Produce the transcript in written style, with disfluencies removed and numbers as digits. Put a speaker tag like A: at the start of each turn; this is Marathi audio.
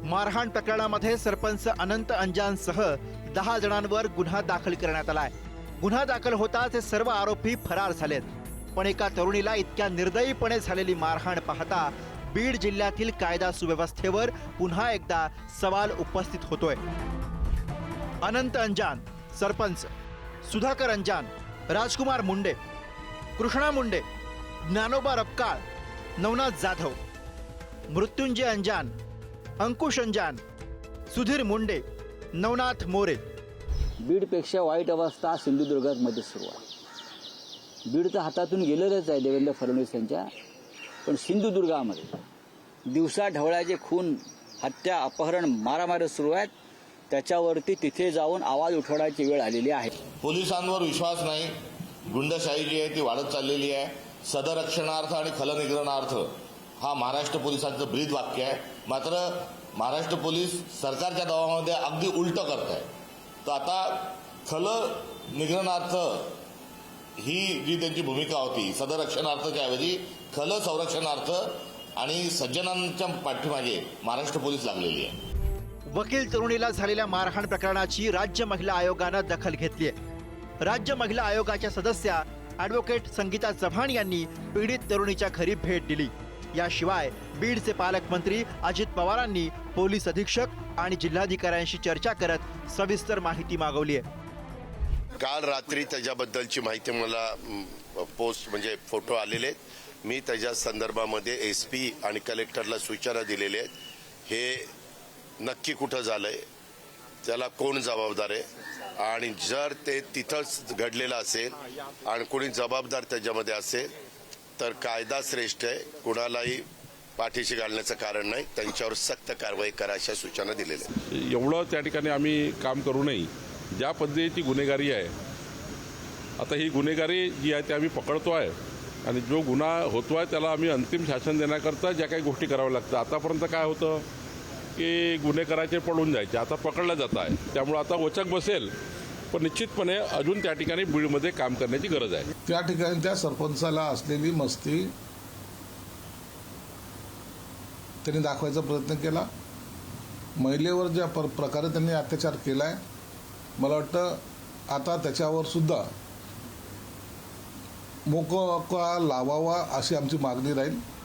A: मारहाण प्रकरणामध्ये सरपंच अनंत अंजानसह 10 जणांवर गुन्हा दाखल करण्यात आलाय। गुन्हा दाखल होताच हे सर्व आरोपी फरार झालेत। पण एका तरुणीला इतक्या निर्दयीपणे झालेली मारहाण पाहता बीड जिल्ह्यातील कायदा सुव्यवस्थेवर पुन्हा एकदा सवाल उपस्थित होतोय। अनंत अंजान सरपंच, सुधाकर अंजान, राजकुमार मुंडे, कृष्णा मुंडे, ज्ञानोबा रपकाळ, नवनाथ जाधव, मृत्युंजय अंजान, अंकुश अंजान, सुधीर मुंडे, नवनाथ मोरे।
B: बीडपेक्षा वाईट अवस्था सिंधुदुर्गात मध्ये सुरू आहे। बीड तर हातातून गेलेलंच आहे देवेंद्र फडणवीस यांच्या, पण सिंधुदुर्गामध्ये दिवसा ढवळ्याचे खून, हत्या, अपहरण, मारामारी सुरू आहेत। त्याच्यावरती तिथे जाऊन आवाज उठवण्याची वेळ आलेली आहे।
C: पोलिसांवर विश्वास नाही, गुंडशाही जी आहे ती वाढत चाललेली आहे। सदरक्षणार्थ आणि खलनिग्रहणार्थ हा महाराष्ट्र पोलिसांचं ब्रीद वाक्य आहे। मात्र महाराष्ट्र पोलीस सरकारच्या दबावामध्ये अगदी उलट करत आहे। तर आता खलनिग्रहणार्थ ही जी त्यांची भूमिका होती, सदरक्षणार्थच्या ऐवजी खल संरक्षणार्थ आणि सज्जनांच्या पाठीमागे महाराष्ट्र पोलीस लागलेली आहे।
A: वकील तरुणीला झालेल्या मारहाण प्रकरणाची राज्य महिला आयोगानं दखल घेतली आहे। राज्य महिला आयोगाच्या सदस्या ॲडव्होकेट संगीता चव्हाण यांनी पीडित तरुणीच्या घरी भेट दिली। याशिवाय बीडचे पालकमंत्री अजित पवारांनी पोलीस अधीक्षक आणि जिल्हाधिकाऱ्यांशी चर्चा करत सविस्तर माहिती मागवली आहे।
D: काल रात्री त्याच्याबद्दलची माहिती मला पोस्ट म्हणजे फोटो आलेले आहेत। मी त्याच्या संदर्भामध्ये एसपी आणि कलेक्टरला सूचना दिलेल्या आहेत। हे नक्की कुठं झालंय, त्याला कोण जबाबदार आहे, आणि जर ते तिथंच घडलेलं असेल आणि कोणी जबाबदार त्याच्यामध्ये असेल तर कायदा श्रेष्ठ आहे, कुणालाही पाठीशी घालण्याचं कारण नाही, त्यांच्यावर सक्त कारवाई करा अशा सूचना दिलेल्या आहेत।
E: एवढं त्या ठिकाणी आम्ही काम करू नये। ज्या पद्धतीची गुन्हेगारी आहे, आता ही गुन्हेगारी जी आहे ती आम्ही पकडतो आहे, आणि जो गुन्हा होतो आहे त्याला आम्ही अंतिम शासन देण्याकरता ज्या काही गोष्टी कराव्या लागतात। आतापर्यंत काय होतं की गुन्हेगाराचे पळून जायचे, आता पकडलं जात आहे। त्यामुळे आता वचक बसेल, पण निश्चितपणे अजून त्या ठिकाणी बीडमध्ये काम करण्याची गरज आहे।
F: त्या ठिकाणी त्या सरपंचाला असलेली मस्ती त्यांनी दाखवायचा प्रयत्न केला। महिलेवर ज्या प्रकारे त्यांनी अत्याचार केलाय, मला वाटतं आता त्याच्यावर सुद्धा मोका लावावा अशी आमची मागणी राहील।